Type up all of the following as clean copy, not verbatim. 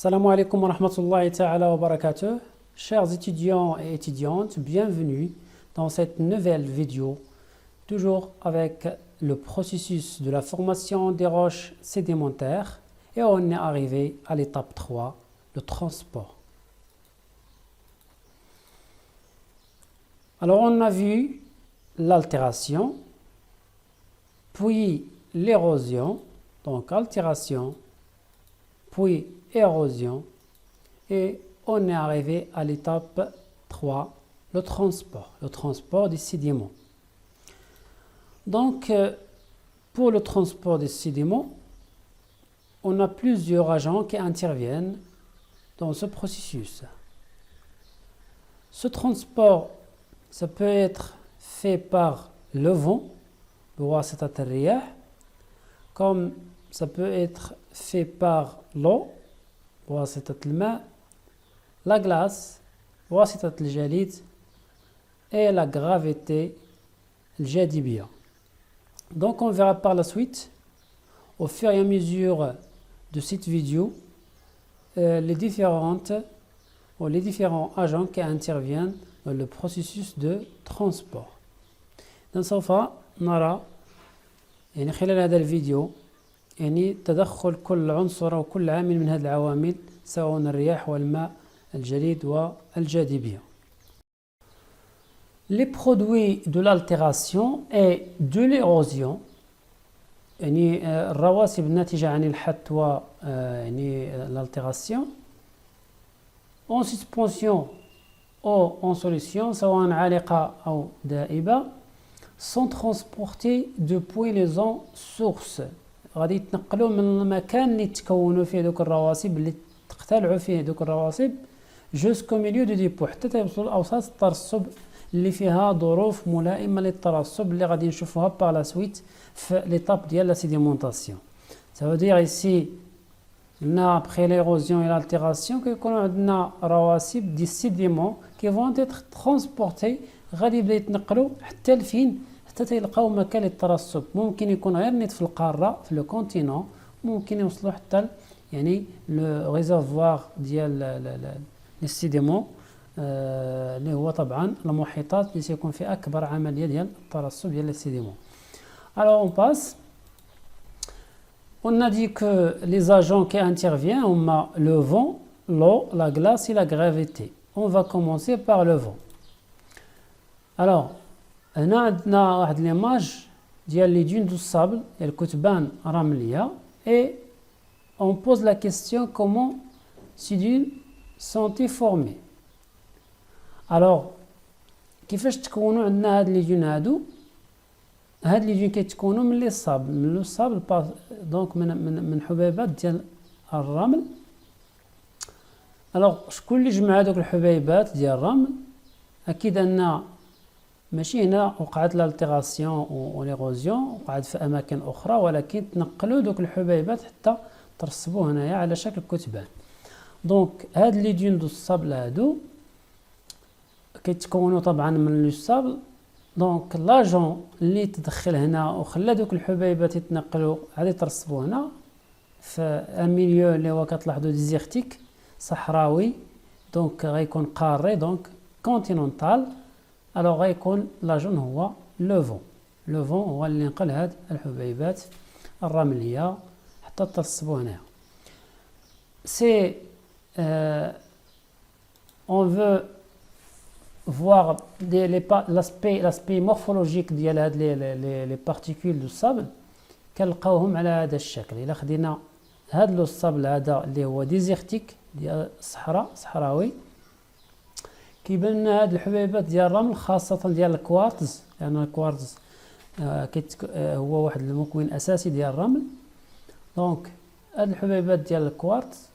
Salam alaikum wa rahmatullahi ta'ala wa barakatuh. Chers étudiants et étudiantes, bienvenue dans cette nouvelle vidéo, toujours avec le processus de la formation des roches sédimentaires. Et on est arrivé à l'étape 3, le transport. Alors on a vu l'altération, puis l'érosion, donc altération, puis érosion, et on est arrivé à l'étape 3, le transport des sédiments. Donc, pour le transport des sédiments, on a plusieurs agents qui interviennent dans ce processus. Ce transport, ça peut être fait par le vent, comme ça peut être fait par l'eau, la glace, et la gravité, donc on verra par la suite, au fur et à mesure de cette vidéo, les différents agents qui interviennent dans le processus de transport. سوف نرى خلال هذا الفيديو تدخل كل عنصر أو كل عامل من هذه العوامل سواء الرياح والماء الجليد والجاذبية. Les produits de l'altération et de l'érosion الرواسب الناتجة عن الحت و l'altération en suspension ou en solution سواء عالقة أو دائبة sont transportés depuis les ondes sources. غادي يتنقلوا من المكان اللي تكونوا فيه دوك الرواسب اللي تختلعوا فيه دوك الرواسب جوسكو ميليو دو ديبو حتى توصلوا لاوساط الترسب اللي فيها ظروف ملائمه للترسب اللي غادي نشوفوها باغ لا سويت في ليطاب ديال لا سيديمونطاسيون. Ça veut dire ici قلنا après l'érosion et l'altération كيكونوا عندنا رواسب دي سيديمون كي vont être transportés غادي يبداو يتنقلوا حتى لفين حتى تلقاو مكان للترسب. ممكن يكون غير نيت في القاره في لو كونتينون، ممكن يوصلوا حتى لو ريزرفوار ديال السيديمون اللي هو طبعا المحيطات اللي سيكون فيه اكبر عمليه ديال الترسب ديال السيديمون. Alors on passe. On a dit que les agents qui interviennent, on a le vent, l'eau, la glace et la gravité. On va commencer par le vent. Alors هنا عندنا واحد ليماج ديال لي دون دو الصابل ديال الكتبان رمليه et on pose la question comment ces dunes sont formées. alors كيفاش تكونوا عندنا هاد لي دون هاد لي دون كيتكونوا من لي الصابل من لو الصابل دونك من حبيبات ديال الرمل. alors شكون اللي جمع هذوك الحبيبات ديال الرمل؟ اكيد ان ماشي هنا وقعت l'altération و l'érosion، وقعت في اماكن اخرى، ولكن تنقلوا دوك الحبيبات حتى ترسبوا هنايا على شكل كتبان. دونك هاد لي دون دو الصابل هادو كيتكونوا طبعا من لو الصابل. دونك لاجون اللي تدخل هنا وخلى دوك الحبيبات يتنقلوا غادي ترسبوا هنا في ان ميليو اللي هو كتلاحظوا ديزيرتيك صحراوي، دونك غيكون قاري دونك كونتينونتال. alors غيكون لاجون هو لو فون هو اللي نقل هاد الحبيبات الرمليه حتى ترسبوا هنا. سي on veut voir l'aspect morphologique ديال هاد les particules du sable كنلقاوهم على هذا الشكل. الا خدينا هاد لو الصابل هذا اللي هو ديزيرتيك ديال الصحراء صحراوي كيبان لنا هاد الحبيبات ديال الرمل خاصة ديال الكوارتز، لأن الكوارتز هو واحد المكون أساسي ديال الرمل. دونك هاد الحبيبات ديال الكوارتز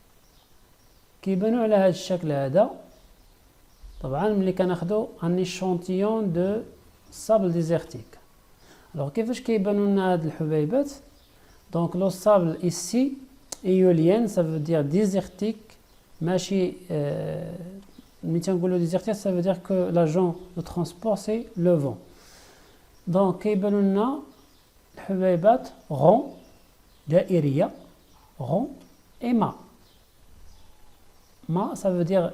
كيبانوا على هاد الشكل هذا. طبعا ملي كناخدو ان échantillon دو صابل ديزيرتيك. alors كيفاش كيبانوا لنا هاد الحبيبات؟ دونك لو صابل ici éolienne ça veut dire désertique ماشي ملي تنقولوا ديزيرتيك ça veut dire que l'agent de transport c'est le vent. دونك كيبانوا لنا الحبيبات rond دائريه rond et mât. ما ça veut dire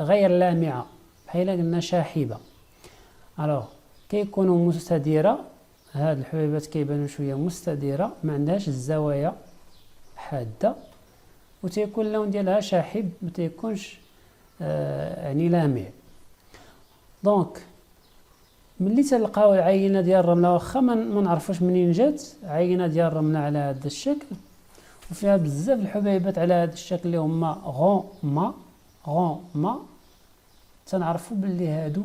غير لامعة بحال قلنا شاحبة. الوغ كيكونوا مستديرة، هاد الحبيبات كيبانوا شوية مستديرة ما عندهاش الزوايا حادة، وتيكون اللون ديالها شاحب ما تيكونش يعني لامع. دونك ملي تلقاو العينة ديال الرملة، واخا ما نعرفوش منين جات، عينة ديال الرملة على هذا الشكل وفيها بزاف الحبيبات على هذا الشكل اللي هما غون ما تنعرفوا باللي هادو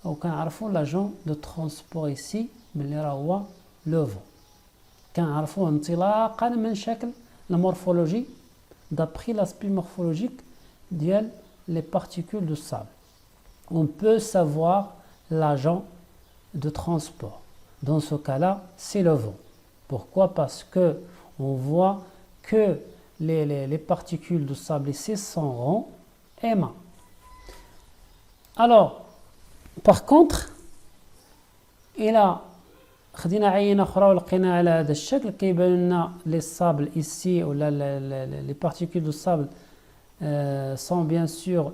او كنعرفوا لاجون دو ترونسبور ايسي باللي راه هو لو فون. كنعرفوه انطلاقا من شكل المورفولوجي دابخي لاسبي مورفولوجيك ديال لي بارتيكول دو سابل. On peut savoir l'agent de transport. Dans ce cas-là, c'est le vent. Pourquoi? Parce que on voit que les particules de sable ici sont ronds et mat. Alors, par contre, إلى خدينا عينة أخرى ولقينا على هذا الشكل كيبان لنا لي سابل ici ولا les particules de sable sont bien sûr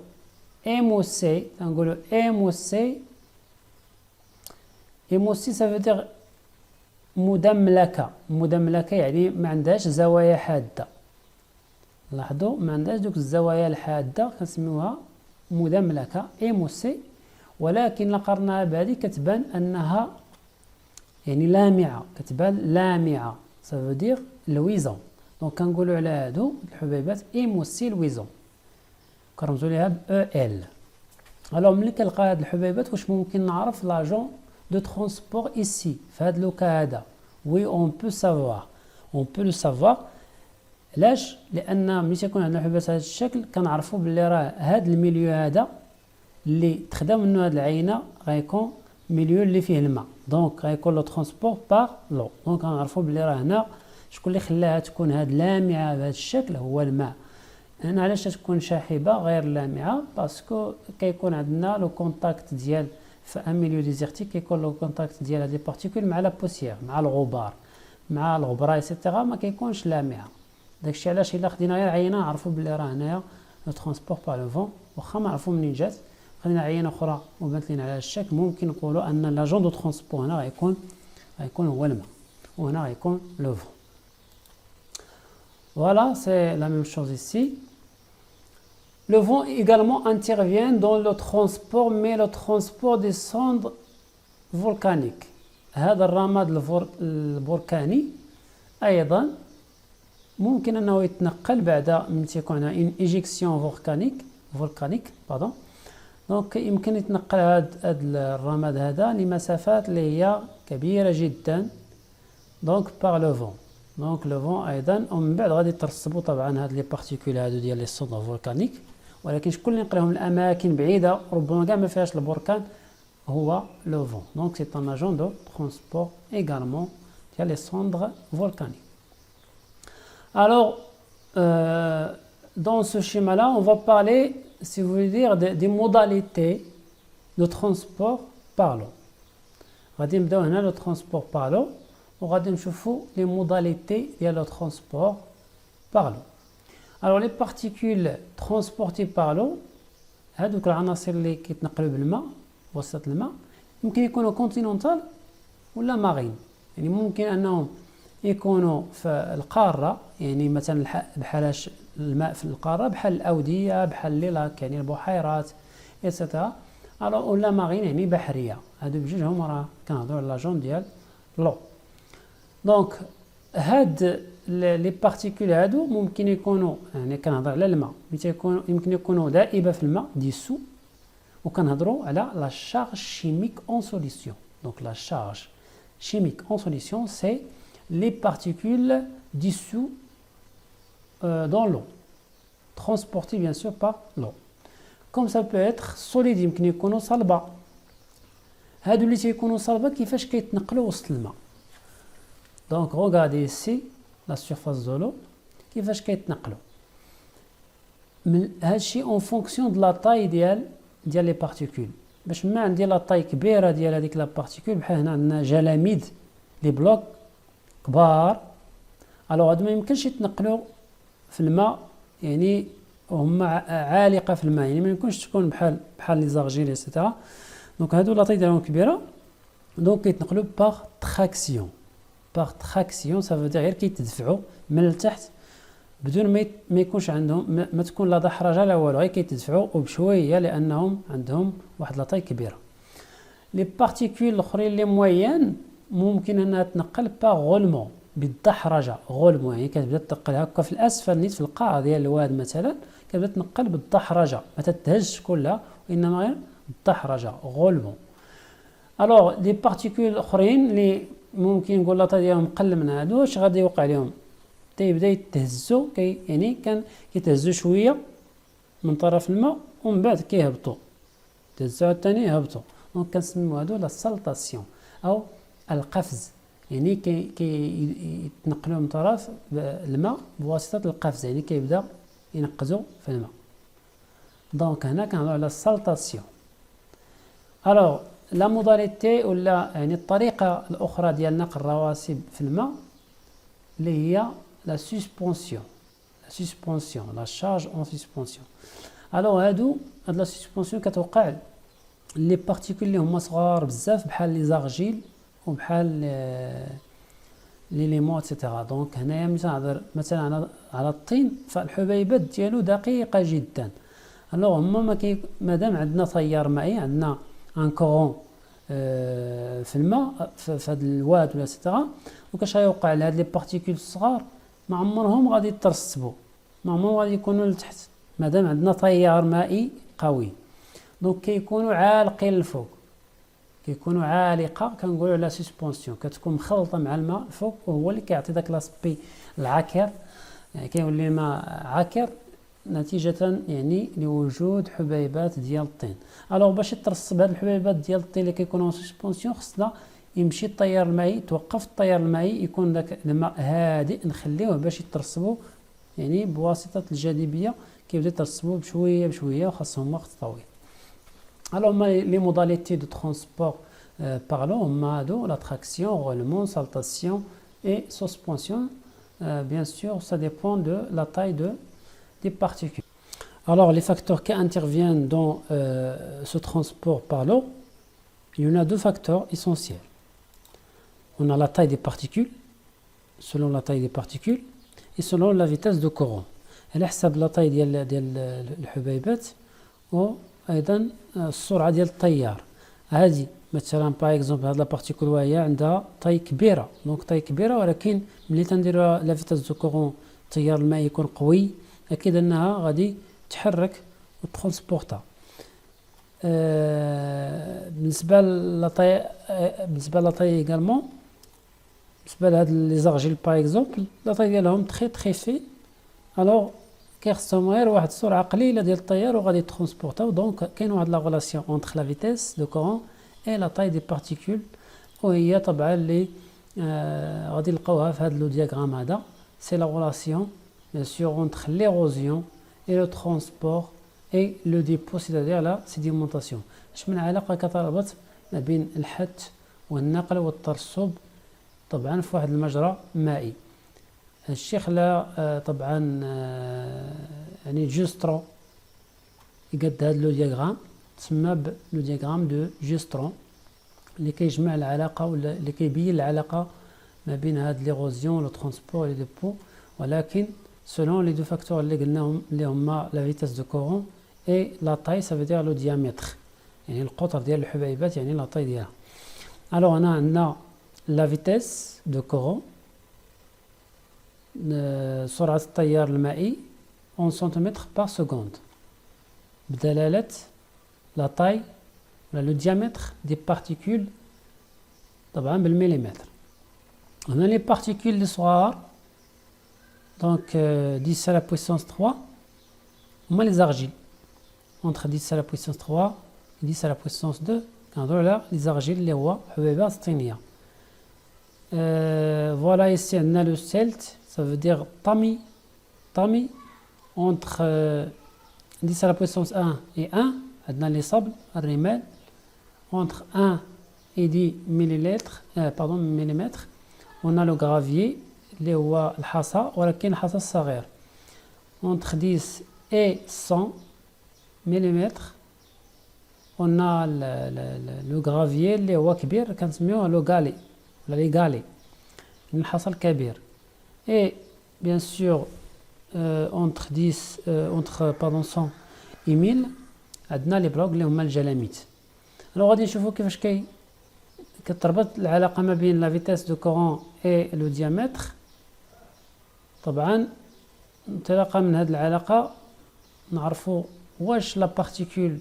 émoussées. تنقولوا émoussé ça veut dire مدملكة يعني ما عندهاش زوايا حادة. لاحظوا ما عندهاش دوك الزوايا الحادة كنسميوها مدملكة émoussé، ولكن لقرناها بهذه كتبان أنها يعني لامعة، كتبان لامعة ça veut dire لويزون. دونك كنقولوا على هادو الحبيبات émoussé لويزون كنرمزوا ليها ب EL. الوغ ملي كنلقى هاد الحبيبات واش ممكن نعرف لاجون دو ترونسبور ici في هاد لوكا هذا؟ وي اون بو سافوار، اون بو لو سافوار. علاش؟ لان ملي تيكون عندنا الحبيبات هذا الشكل كنعرفوا باللي راه هاد الميليو هذا اللي تخدم منه هاد العينه غيكون ميليو اللي فيه الماء، دونك غيكون لو ترونسبور بار لو. دونك غنعرفوا باللي راه هنا شكون اللي خلاها تكون هاد لامعه بهذا الشكل هو الماء. هنا علاش تكون شاحبه غير لامعه؟ باسكو كيكون عندنا لو كونتاكت ديال في ان ميليو ديزيرتيك كيكون لو كونتاكت ديال هاد لي بارتيكول مع لا بوسيير مع الغبار مع الغبره ايتترا ما كيكونش لامعه. داكشي علاش الا خدينا غير عينه نعرفوا بلي راه هنايا لو ترونسبور بار لو فون، واخا ما نعرفوا منين جات. خدينا عينه اخرى وبانت لينا على الشكل ممكن نقولوا ان لاجون دو ترونسبور هنا غيكون هو الماء وهنا غيكون لو فون. Voilà, c'est la même chose ici. Le vent également intervient dans le transport, mais le transport des cendres volcaniques. هذا الرماد البركاني أيضا ممكن أنه يتنقل بعد من تكون une éjection volcanique pardon. دونك يمكن يتنقل هذا الرماد هذا لمسافات اللي هي كبيرة جدا دونك par le vent. دونك لو فون ايضا ومن بعد غادي يترسبوا طبعا هاد لي بارتيكول هادو ديال لي سوندر فولكانيك، ولكن شكون اللي نقلهم الاماكن بعيده ربما كاع ما فيهاش البركان هو لو فون. دونك سي ان اجون دو ترونسبور ايغالمون ديال لي سوندر فولكانيك. Alors dans ce schéma là on va parler, si vous voulez dire, des modalités de transport par l'eau. غادي نبداو هنا لو ترونسبور par l'eau وغادي نشوفوا les modalités ديال le transport par l'eau. Alors les particules transportées par l'eau هادوك العناصر اللي كيتنقلوا بالماء وسط الماء يمكن يكونوا كونتينونتال ولا مارين. يعني ممكن انهم يكونوا في القاره، يعني مثلا بحال الماء في القاره بحال الاوديه بحال لي لاك يعني البحيرات ايتترا. الو ولا مارين يعني بحريه. هادو بجوج هما راه كنهضروا على لاجون ديال لو. دونك هاد لي بارتيكول هادو ممكن يكونوا يعني كنهضر على الماء يمكن يكونوا دائبه في الماء ديسو، وكنهضروا على لا شارج شيميك اون سوليسيون. دونك لا شارج chimique en solution c'est les particules dissous dans l'eau transportées bien sûr par l'eau. Comme ça peut être solide يمكن يكونوا صلبه. هادو اللي تيكونوا صلبه كيفاش كيتنقلوا وسط الماء؟ Donc regardez ici la surface de l'eau كيفاش كيتنقلوا. هادشي en fonction de la taille ديال لي بارتيكول. باش ما عندي لا طاي كبيره ديال هذيك لا بارتيكول بحال هنا عندنا جلاميد لي بلوك كبار، الوغ هادو ما يمكنش يتنقلوا في الماء يعني وهما عالقه في الماء، يعني ما يمكنش تكون بحال لي زارجيل ايتترا. دونك هادو لا طاي ديالهم كبيره، دونك كيتنقلوا باغ تراكسيون. باغ تراكسيون سافو دير غير كيتدفعوا من التحت بدون ما يكونش عندهم ما تكون لا دحرجه لا والو، غير كيتدفعوا وبشويه لانهم عندهم واحد لا طاي كبيره. لي بارتيكول الاخرين لي موين ممكن انها تنقل باغ غولمون، بالدحرجه. غولمون يعني كتبدا تنقل هكا في الاسفل نيت في القاع ديال الواد مثلا، كتبدا تنقل بالدحرجه، ما تتهزش كلها وانما غير بالدحرجه، غولمون. الوغ لي بارتيكول اخرين اللي ممكن نقول لا طاي ديالهم قل من هادو، اش غادي يوقع لهم؟ تيبدا يتهزوا، يعني كان كيتهزوا شويه من طرف الماء ومن بعد كيهبطوا، يتهزوا ثاني يهبطوا. دونك كنسميو هادو لا سالطاسيون او القفز، يعني يتنقلوا من طرف الماء بواسطه القفز، يعني كيبدا ينقزوا في الماء. دونك هنا كنهضروا على السالطاسيون. الوغ لا موداليتي ولا يعني الطريقه الاخرى ديال نقل الرواسب في الماء اللي هي لا سسبونسيون. لا سسبونسيون، لا شارج اون سسبونسيون. الوغ هاد لا سسبونسيون كتوقع لي بارتيكول اللي هما صغار بزاف بحال لي زارجيل وبحال لي ليمون ايتترا. دونك هنايا مثلا على الطين، فالحبيبات ديالو دقيقه جدا. الوغ هما مادام عندنا تيار مائي، عندنا ان كورون في الماء في هذا الواد ولا ايتترا، وكاش غيوقع لهاد لي بارتيكول الصغار؟ ما عمرهم غادي يترسبوا، ما عمرهم غادي يكونوا لتحت مادام عندنا تيار مائي قوي. دونك كيكونوا عالقين الفوق، كيكونوا عالقه، كنقولوا على سسبونسيون، كتكون مخلطه مع الماء الفوق، وهو اللي كيعطي داك لاسبي العكر، يعني كيولي الماء عكر نتيجه يعني لوجود حبيبات ديال الطين. الوغ باش يترسب هاد الحبيبات ديال الطين اللي كيكونوا سسبونسيون، خصنا يمشي التيار المائي، توقف التيار المائي، يكون داك الماء هادئ، نخليوه باش يترسبوا يعني بواسطه الجاذبيه، كيبدا يترسبوا بشويه بشويه وخاصهم وقت طويل. Alors, les modalités de transport par l'eau, la traction, roulement, saltation et suspension. Bien sûr, ça dépend de la taille des particules. Alors, les facteurs qui interviennent dans ce transport par l'eau, il y en a deux facteurs essentiels. On a la taille des particules, selon la taille des particules, et selon la vitesse de courant. Elle حسب la taille ديال الحبيبات ايضا السرعه ديال التيار. هذه مثلا باغ اكزومبل هاد لا بارتيكول وهي عندها طاي كبيره، دونك طاي كبيره، ولكن ملي تنديروا لا فيتاس دو كورون التيار المائي يكون قوي، اكيد انها غادي تحرك وترونسبورتا. بالنسبه لاطاي ايغالمون، بالنسبه لهاد لي زارجيل باغ اكزومبل لاطاي ديالهم تري في، الوغ كيخصهم غير واحد السرعه قليله ديال التيار وغادي ترونسبورتاو. دونك كاين واحد لا غولاسيون اونتر لا فيتيس دو كورون اي لا طاي دي بارتيكول، وهي طبعا اللي غادي نلقاوها في هذا لو دياغرام هذا. سي لا غولاسيون بيان سور اونتر ليروزيون اي لو ترونسبور اي لو ديبو، سيتادير لا سيديمونطاسيون. اش من علاقه كتربط ما بين الحث والنقل والترسب طبعا في واحد المجرى مائي. الشيء خلا طبعا يعني جوسترون يقد هذا لو دياغرام، تسمى لو دياغرام دو جوسترون، اللي كيجمع العلاقه ولا اللي كيبين العلاقه ما بين هاد ليروزيون لو ترونسبور لي ديبو، ولكن سولون لي دو فاكتور اللي قلناهم اللي هما لا فيتاس دو كورون اي لا طاي، سا فيدير لو ديامتر، يعني القطر ديال الحبيبات، يعني لا طاي ديالها. الوغ هنا عندنا لا فيتاس دو كورون، سرعة التيار المائي en centimètres par seconde بدلالة لا طاي ولا لو ديامتر دي بارتيكول طبعا بالمليمتر. هنا لي بارتيكول اللي صغار دونك 10 à la puissance 3 هما لي زارجيل، entre 10 à la puissance 3 et 10 à la puissance 2 كنهضروا على لي زارجيل اللي هو حبيبات طينية. فوالا ici عندنا لو سيلت، ça veut dire tamis entre 10 à la puissance 1 et 1 عندنا لي صبل الرمال، entre 1 et 10 millimètres. on a le gravier اللي هو الحصى ولكن الحصى الصغير entre 10 et 100 mm. On a le gravier اللي هو كبير كنسميوه لو غالي ولا لي غالي من الحصى الكبير. Et bien sûr entre 100 et 1000 عندنا لي بلوك اللي هما الجلاميت. الوغ غادي نشوفوا كيفاش كتربط العلاقه ما بين لا فيتاس دو كورون اي لو ديامتر. طبعا انطلاقا من هذه العلاقه نعرفوا واش لا بارتيكول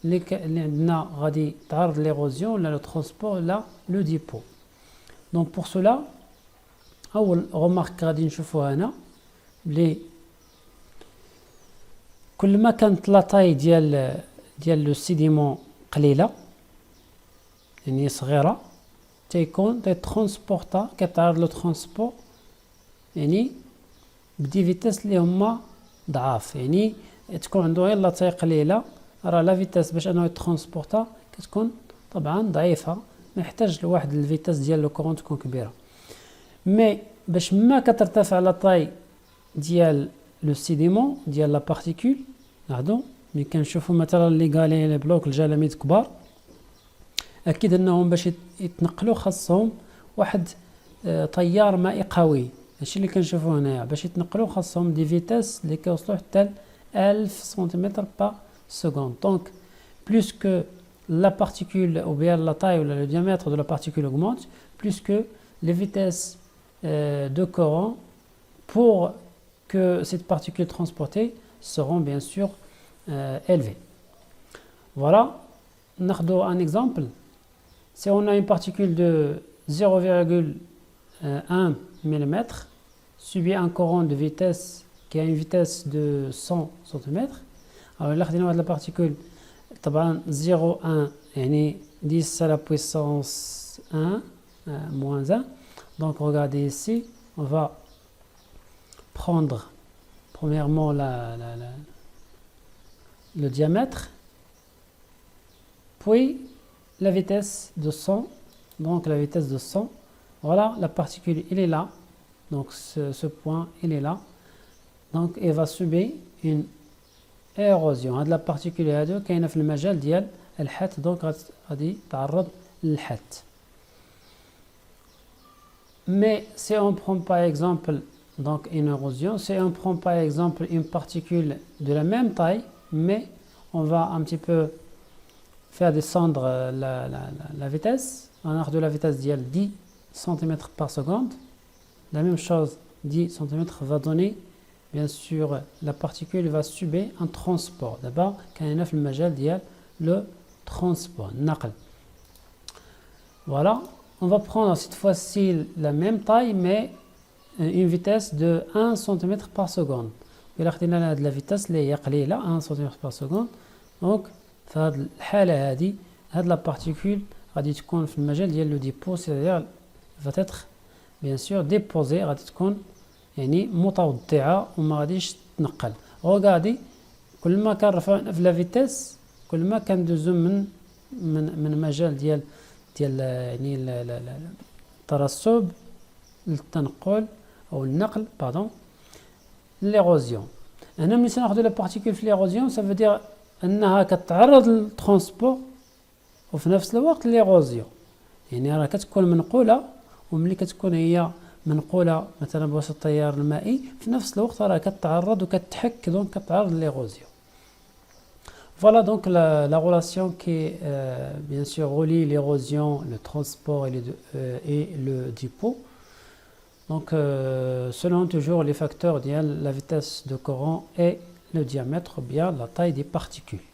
اللي عندنا غادي تعرض ليغوزيون ولا لو ترونسبور ولا لو ديبو. دونك بور سولا اول غومارك غادي نشوفوها هنا بلي كل ما كانت لا طاي ديال لو سيديمون قليله يعني صغيره تيكون ترونسبورتا كتعرض لو ترونسبور يعني بدي فيتاس اللي هما ضعاف. يعني تكون عنده غير لا طاي قليله راه لا فيتاس باش انه يترونسبورتا كتكون طبعا ضعيفه، ما يحتاج لواحد الفيتاس ديال لو كورون تكون كبيره. مي باش ما كترتفع لا طاي ديال لو سيديمون ديال لا بارتيكول لاحظوا ملي كنشوفوا مثلا لي غالي لي بلوك الجلاميد كبار اكيد انهم باش يتنقلوا خاصهم واحد تيار مائي قوي. هادشي اللي كنشوفوه هنايا باش يتنقلوا خاصهم دي فيتاس اللي كيوصلوا حتى 1000 سنتيمتر par seconde. Donc plus que la particule ou bien la taille ou le diamètre de la particule augmente, plus que les vitesses de courant pour que cette particule transportée seront bien sûr élevées. Voilà, un exemple. Si on a une particule de 0,1 mm subit un courant de vitesse qui a une vitesse de 100 cm. Alors là خدينا واحد la particule طبعا 0,1 يعني 10 à la puissance 1 moins 1. Donc regardez ici, on va prendre premièrement le diamètre, puis la vitesse de 100. Donc la vitesse de 100, voilà, la particule il est là, donc ce point il est là, donc il va subir une érosion. هاد لا بارتيكول هادو كاينه في المجال ديال الحت، دونك غادي تعرض للحت. Mais si on prend par exemple donc une érosion, si on prend par exemple une particule de la même taille, mais on va un petit peu faire descendre la vitesse, on a de la vitesse ديال 10 cm par seconde. La même chose, 10 cm va donner bien sûr la particule va subir un transport. D'abord كاينه في المجال ديال le transport النقل. Voilà, on va prendre cette fois-ci la même taille mais une vitesse de 1 cm par seconde. إلا خدينا هاد لا فيتاس اللي هي قليله 1 cm par seconde، دونك في هاد الحاله هادي هاد لا بارتيكول غادي تكون في المجال ديال لو ديبو، c'est-à-dire va être bien sûr déposée، غادي تكون يعني متوضعه وما غاديش تنقل. وغادي كل ما كان رفعنا في لا فيتاس كل ما كان دوزو من مجال ديال يعني الترسب للتنقل او النقل باردون ليغوزيون. هنا ملي ناخذ لا بارتيكول في ليغوزيون ça veut dire انها كتعرض للترونسبور وفي نفس الوقت ليغوزيون، يعني راه كتكون منقوله، وملي كتكون هي منقوله مثلا بواسطه التيار المائي في نفس الوقت راه كتعرض وكتحك، دونك كتعرض ليغوزيون. Voilà donc la relation qui bien sûr relie l'érosion, le transport et le dépôt. Donc selon toujours les facteurs de la vitesse de courant et le diamètre ou bien la taille des particules.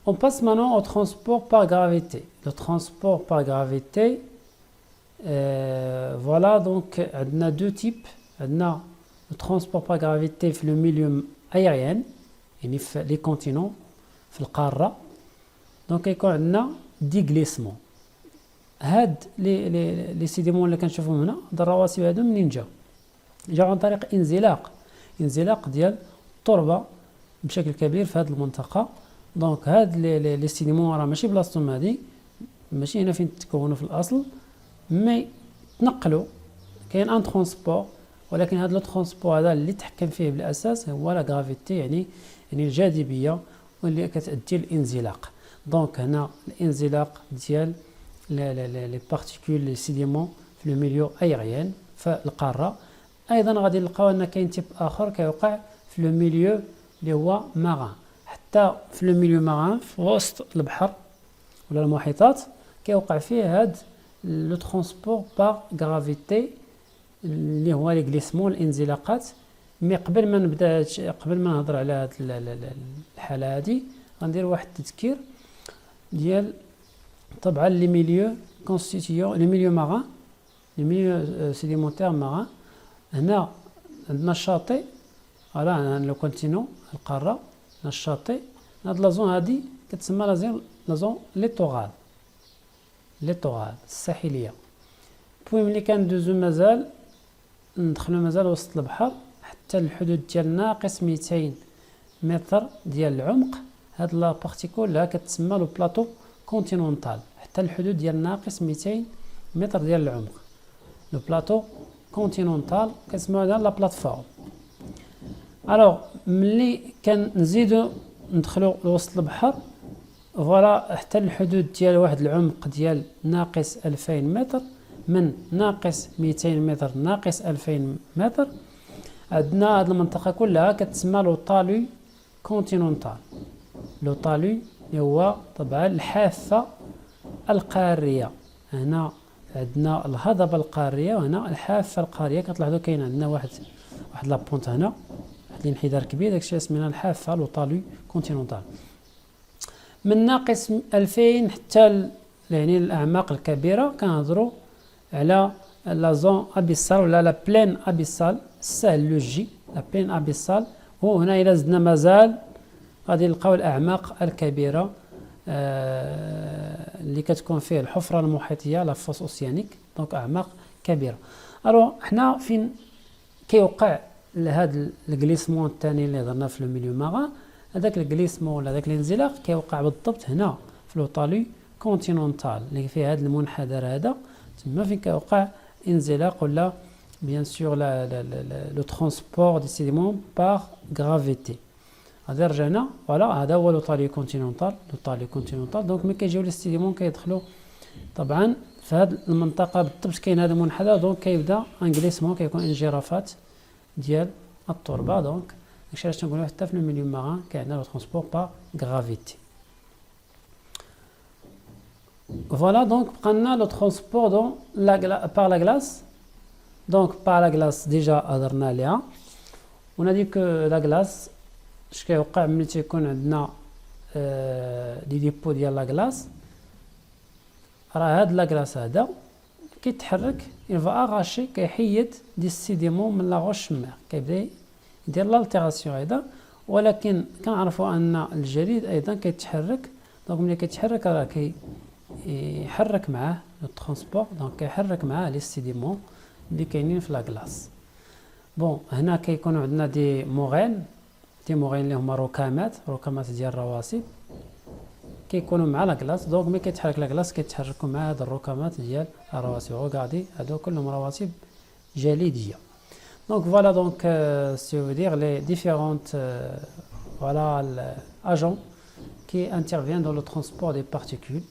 On passe maintenant au transport par gravité. Le transport par gravité, voilà donc on a deux types. On a le transport par gravité في le milieu aérien يعني في les continents في القارة، دونك يكون عندنا دي غليسمون. هاد لي سيديمون اللي كنشوفوهم هنا هاد الرواسب هادو منين جاو عن طريق انزلاق ديال التربة بشكل كبير في هاد المنطقة. دونك هاد لي سيديمون راه ماشي بلاصتهم هادي، ماشي هنا فين تكونوا في الاصل، مي تنقلوا كاين ان ترونسبور ولكن هذا لو ترونسبور هذا اللي تحكم فيه بالاساس هو لا غرافيتي، يعني الجاذبيه واللي كتؤدي للانزلاق. دونك هنا الانزلاق ديال لي بارتيكول لي سيديمون في لو ميليو ايريان في القاره. ايضا غادي نلقاو ان كاين تيب اخر كيوقع في لو ميليو اللي هو ماران. حتى في لو ميليو ماران في وسط البحر ولا المحيطات كيوقع فيه هاد لو ترونسبور باغ غرافيتي اللي هو لي غليسمون الانزلاقات. مي قبل ما نبدا قبل ما نهضر على هاد الحاله هادي غندير واحد التذكير ديال طبعا لي ميليو كونستيتيون لي ميليو ماران لي ميليو سيديمونتير ماران. هنا عندنا الشاطئ فوالا لو كونتينو القاره، عندنا الشاطئ. هاد لازون هادي كتسمى لازون ليتورال الساحليه. بوي ملي كندوزو مازال ندخلو مازال وسط البحر حتى الحدود ديال ناقص 200 متر ديال العمق. هاد لا بارتيكول كتسمى لو بلاطو كونتينونتال حتى الحدود ديال ناقص 200 متر ديال العمق. لو بلاطو كونتينونتال كتسمى هذا لا بلاتفورم. الوغ ملي كنزيدو ندخلو لوسط البحر فوالا حتى الحدود ديال واحد العمق ديال ناقص 2000 متر، من ناقص 200 متر ناقص 2000 متر عندنا هاد المنطقه كلها كتسمى لو طالو كونتينونتال. لو طالو اللي هو طبعا الحافه القاريه. هنا عندنا الهضبه القاريه وهنا الحافه القاريه. كتلاحظوا كاين عندنا واحد لابونت هنا، واحد الانحدار كبير، داكشي سمينا الحافه لو طالو كونتينونتال. من ناقص 2000 حتى يعني الاعماق الكبيره كنهضروا على لا زون ابيسال ولا لا بلين ابيسال، السهل لوجي لا بلين ابيسال. وهنا الى زدنا مازال غادي نلقاو الاعماق الكبيره اللي كتكون فيه الحفره المحيطيه لا فوس اوسيانيك، دونك اعماق كبيره. الو حنا فين كيوقع لهذا الجليسمون الثاني اللي هضرنا في الميليو ماران؟ هذاك الجليسمون ولا هذاك الانزلاق كيوقع بالضبط هنا في لو طالو كونتينونتال اللي فيه هذا المنحدر هذا، تما فين كيوقع انزلاق ولا بيان سور لو ترونسبور دي سيديمون باغ غرافيتي. هذا رجعنا فوالا هذا هو لو طالو كونتينونتال. دونك ملي كيجيو لي سيديمون كيدخلوا طبعا في هذه المنطقه بالضبط كاين هذا المنحدر، دونك كيبدا ان غليسمون، كيكون انجرافات ديال التربه. دونك داكشي علاش تنقولوا حتى في الميليو ماران كاين عندنا لو ترونسبور باغ غرافيتي. Voilà, donc on a le transport par la glace. Donc par la glace déjà هضرنا عليها. On a dit que la glace اش كيوقع ملي تيكون عندنا دي ديبو ديال لا غلاس، راه هاد لا غلاس هذا كيتحرك يلفا اغاشي كيحيد دي سيديمون من لا غوش مير، كيبدا يدير لالتيراسيون هذا. ولكن كنعرفوا ان الجليد ايضا كيتحرك، دونك ملي كيتحرك راه يحرك معاه لو ترونسبور، دونك كيحرك معاه لي سيديمون اللي كاينين في لا غلاس. بون هنا كيكونوا عندنا دي موغين اللي هما ركامات ديال الرواسب كيكونوا مع لا غلاس. دونك ملي كيتحرك لا غلاس كيتحركوا مع هاد الركامات ديال الرواسب. غادي هادو كلهم رواسب جليديه. دونك فوالا دونك سي فو دير لي ديفيرونت فوالا الاجون qui intervient dans le transport des particules.